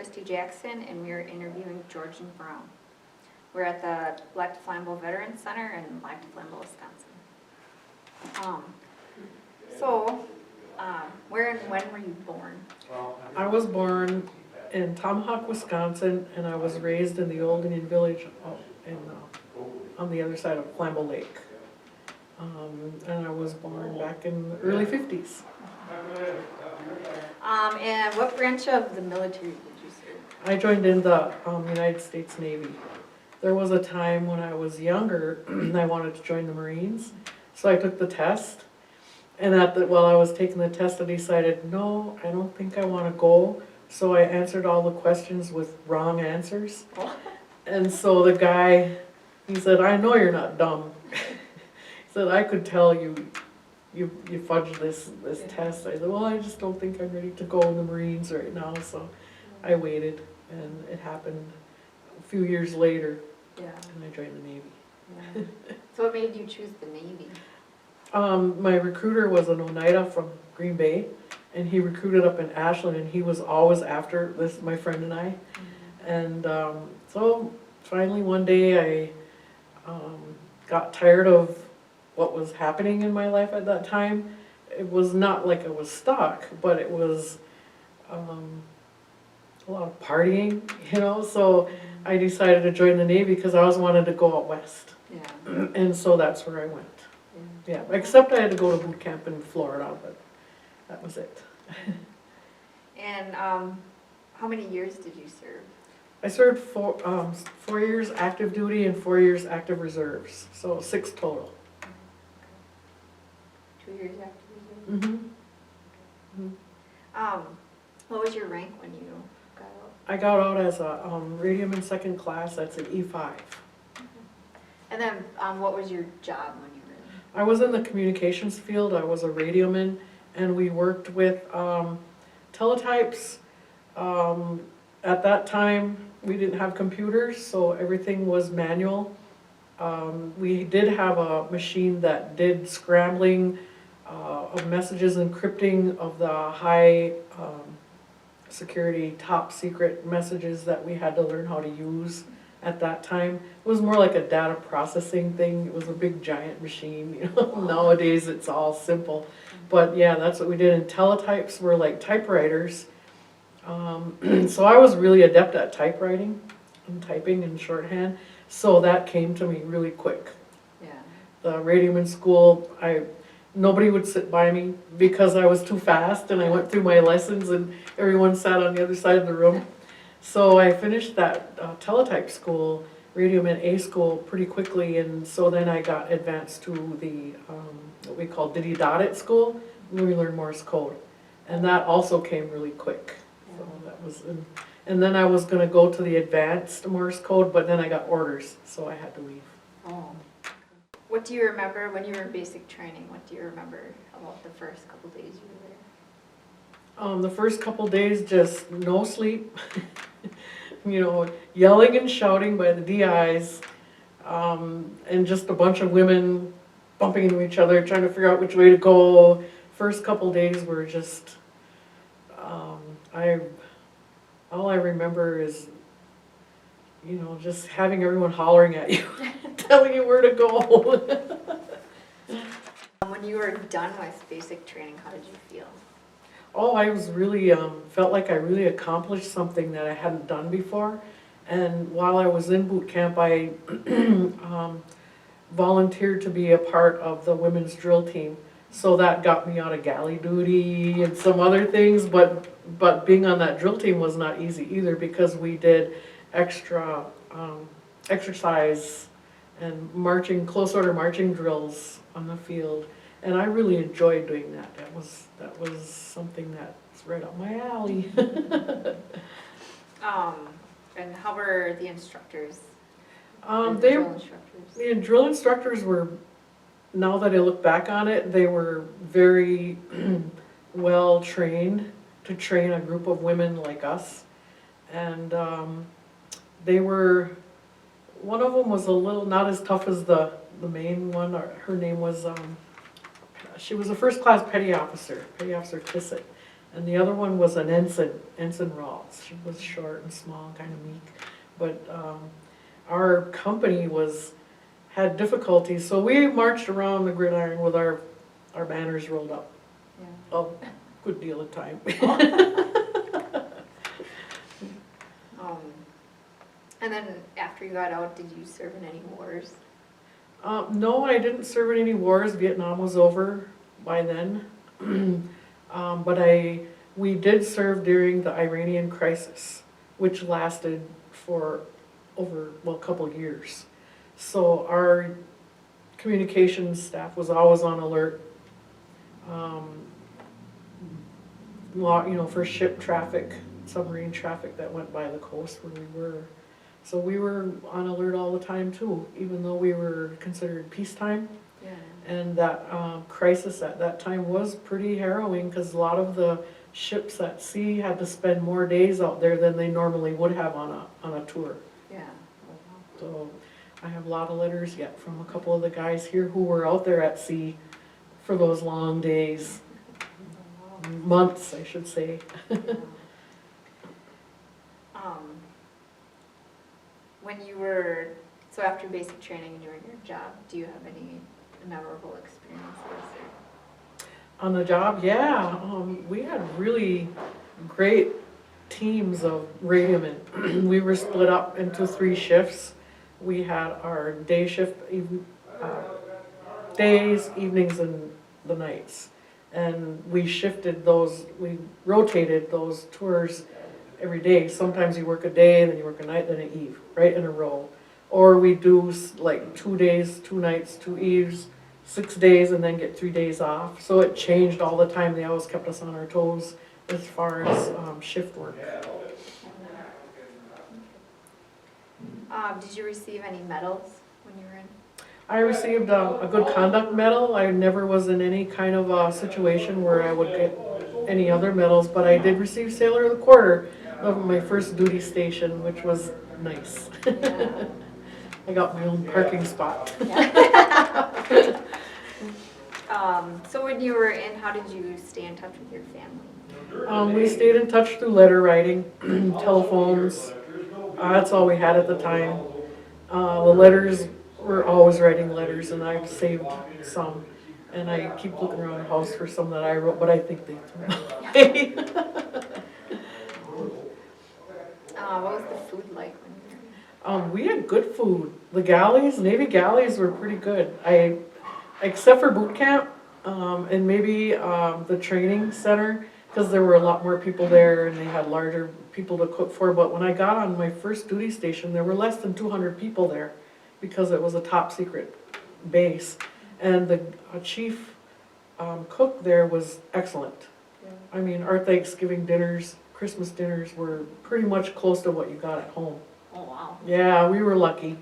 Christy Jackson, and we are interviewing Georgine Brown. We're at the Elect Flambeau Veterans Center in Elect Flambeau, Wisconsin. Where and when were you born? I was born in Tomahawk, Wisconsin, and I was raised in the old Indian village on the other side of Flambeau Lake. And I was born back in the early 50s. And what branch of the military did you serve? I joined in the United States Navy. There was a time when I was younger, I wanted to join the Marines, so I took the test. And while I was taking the test, I decided, no, I don't think I want to go. So I answered all the questions with wrong answers. And so the guy, he said, I know you're not dumb. He said, I could tell you fudged this test. I said, well, I just don't think I'm ready to go in the Marines right now. So I waited, and it happened a few years later, Yeah. and I joined the Navy. Yeah. So what made you choose the Navy? My recruiter was an Oneida from Green Bay, and he recruited up in Ashland, and he was always after this, my friend and I. And so finally one day I got tired of what was happening in my life at that time. It was not like I was stuck, but it was a lot of partying, so I decided to join the Navy because I always wanted to go out west. Yeah. And so that's where I went. Yeah, except I had to go to boot camp in Florida, but that was it. And how many years did you serve? I served 4 years active duty and 4 years active reserves, so 6 total. 2 years active reserve? What was your rank when you got out? I got out as a radioman second class, that's an E5. And then what was your job when you were in? I was in the communications field, I was a radioman, and we worked with teletypes. At that time, we didn't have computers, so everything was manual. We did have a machine that did scrambling of messages, encrypting of the high security, top secret messages that we had to learn how to use at that time. It was more like a data processing thing. It was a big giant machine. Nowadays it's all simple. But yeah, that's what we did. And teletypes were like typewriters. So I was really adept at typewriting and typing in shorthand. So that came to me really quick. Yeah. The radioman school, nobody would sit by me because I was too fast, and I went through my lessons and everyone sat on the other side of the room. So I finished that teletype school, radioman A school, pretty quickly, and so then I got advanced to the what we call Diddy Dot It school, where we learned Morse code, and that also came really quick. So that was, and then I was going to go to the advanced Morse code, but then I got orders, so I had to leave. Oh. What do you remember when you were in basic training? What do you remember about the first couple days you were there? The first couple days, just no sleep, yelling and shouting by the DIs, and just a bunch of women bumping into each other, trying to figure out which way to go. First couple days were just, all I remember is, just having everyone hollering at you, telling you where to go. When you were done with basic training, how did you feel? Oh, I was really, felt like I really accomplished something that I hadn't done before. And while I was in boot camp, I volunteered to be a part of the women's drill team. So that got me out of galley duty and some other things, but being on that drill team was not easy either, because we did extra exercise and close order marching drills on the field. And I really enjoyed doing that. That was something that's right up my alley. And how were the instructors? The drill instructors were, now that I look back on it, they were very well trained to train a group of women like us. And they were, one of them was a little not as tough as the main one. Her name was, she was a first class petty officer Tissett. And the other one was an ensign, Ensign Rawls. She was short and small, kind of meek. But our company had difficulties, so we marched around the gridiron with our banners rolled up. Yeah. A good deal of time. And then after you got out, did you serve in any wars? No, I didn't serve in any wars. Vietnam was over by then. But we did serve during the Iranian crisis, which lasted for a couple of years. So our communications staff was always on alert. For ship traffic, submarine traffic that went by the coast where we were. So we were on alert all the time too, even though we were considered peacetime. Yeah. And that crisis at that time was pretty harrowing because a lot of the ships at sea had to spend more days out there than they normally would have on a tour. Yeah. So I have a lot of letters yet from a couple of the guys here who were out there at sea for those long days, months, I should say. So after basic training and you were in your job, do you have any memorable experiences? On the job, yeah, we had really great teams of radiomen. We were split up into 3 shifts. We had our day shift, days, evenings, and the nights. And we rotated those tours every day. Sometimes you work a day, then you work a night, then an eve, right in a row. Or we do like 2 days, 2 nights, 2 eves, 6 days, and then get 3 days off. So it changed all the time. They always kept us on our toes as far as shift work. Did you receive any medals when you were in? I received a good conduct medal. I never was in any kind of a situation where I would get any other medals, but I did receive Sailor of the Quarter of my first duty station, which was nice. Yeah. I got my own parking spot. Yeah. So when you were in, how did you stay in touch with your family? We stayed in touch through letter writing, telephones. That's all we had at the time. The letters, we're always writing letters, and I've saved some. And I keep looking around the house for some that I wrote, but I think they threw away. What was the food like when you were in? We had good food. The galleys, Navy galleys were pretty good. Except for boot camp, and maybe the training center, because there were a lot more people there and they had larger people to cook for. But when I got on my first duty station, there were less than 200 people there because it was a top secret base. And the chief cook there was excellent. Yeah. I mean, our Thanksgiving dinners, Christmas dinners were pretty much close to what you got at home. Oh, wow. Yeah, we were lucky.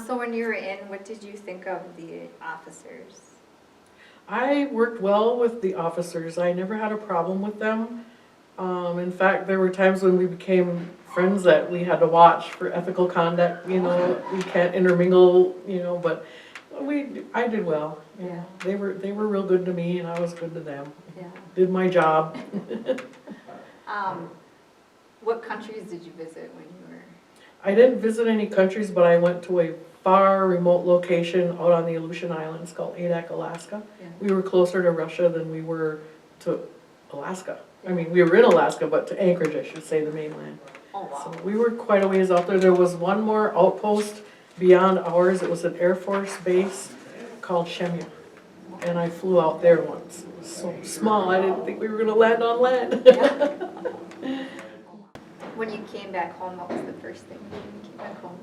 So when you were in, what did you think of the officers? I worked well with the officers. I never had a problem with them. In fact, there were times when we became friends that we had to watch for ethical conduct. We can't intermingle, but I did well. Yeah. They were real good to me, and I was good to them. Yeah. Did my job. What countries did you visit when you were? I didn't visit any countries, but I went to a far remote location out on the Aleutian Islands called Adak, Alaska. Yeah. We were closer to Russia than we were to Alaska. I mean, we were in Alaska, but to Anchorage, I should say, the mainland. Oh, wow. So we were quite a ways out there. There was one more outpost beyond ours. It was an Air Force base called Shemya. And I flew out there once. It was so small, I didn't think we were going to land on land. Yeah. When you came back home, what was the first thing when you came back home?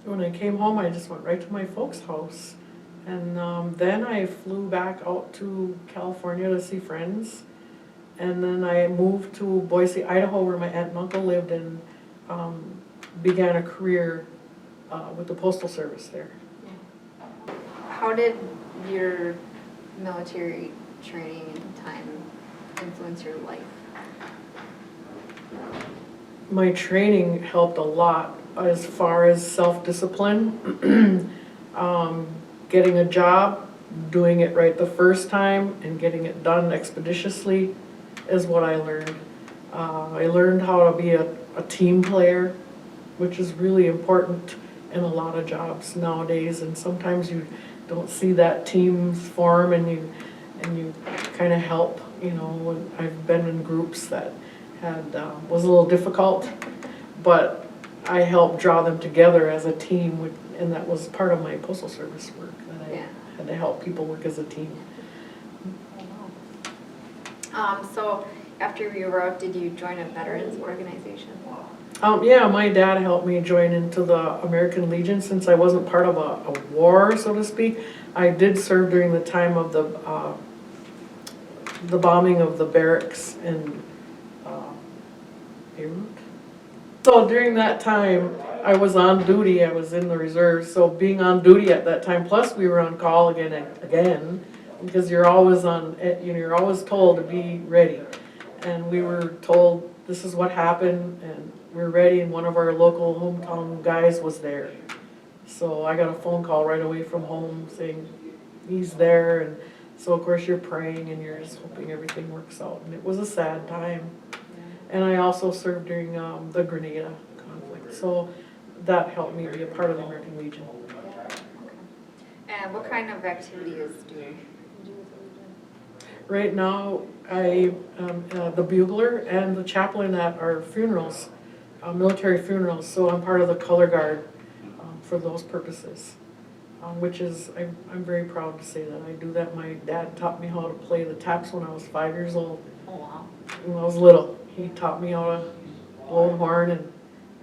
When I came home, I just went right to my folks' house. And then I flew back out to California to see friends. And then I moved to Boise, Idaho, where my aunt and uncle lived, and began a career with the Postal Service there. How did your military training and time influence your life? My training helped a lot as far as self-discipline, getting a job, doing it right the first time and getting it done expeditiously is what I learned. I learned how to be a team player, which is really important in a lot of jobs nowadays, and sometimes you don't see that teams form and you kind of help, you know. When I've been in groups that had, was a little difficult, but I helped draw them together as a team, and that was part of my postal service work, that I had to help people work as a team. So after you were out, did you join a veterans organization? Yeah, my dad helped me join into the American Legion since I wasn't part of a war, so to speak. I did serve during the time of the bombing of the barracks in Beirut. So during that time, I was on duty. I was in the reserves. So being on duty at that time, plus we were on call again and again, because you're always on, you know, you're always told to be ready. And we were told this is what happened, and we're ready. And one of our local hometown guys was there. So I got a phone call right away from home saying he's there. And so of course you're praying and you're just hoping everything works out. And it was a sad time. And I also served during the Grenada conflict, so that helped me be a part of the American Legion. And what kind of activities do you do with the Legion? Right now, I am the bugler and the chaplain at our funerals, military funerals, so I'm part of the color guard for those purposes, which is, I'm very proud to say that I do that. My dad taught me how to play the taps when I was 5 years old. Oh, wow. When I was little. He taught me how to blow the horn, and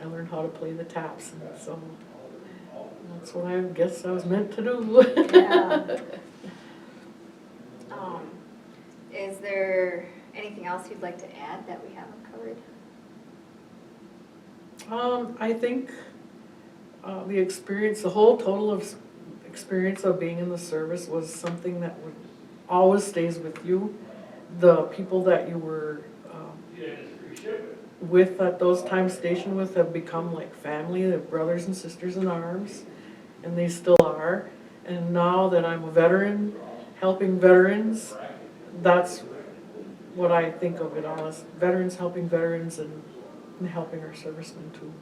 I learned how to play the taps, and so that's what I guess I was meant to do. Yeah. Is there anything else you'd like to add that we haven't covered? I think the experience, the whole total of experience of being in the service was something that would always stays with you. The people that you were with at those times stationed with have become like family. They're brothers and sisters in arms, and they still are. And now that I'm a veteran, helping veterans, that's what I think of it all as veterans helping veterans and helping our servicemen too.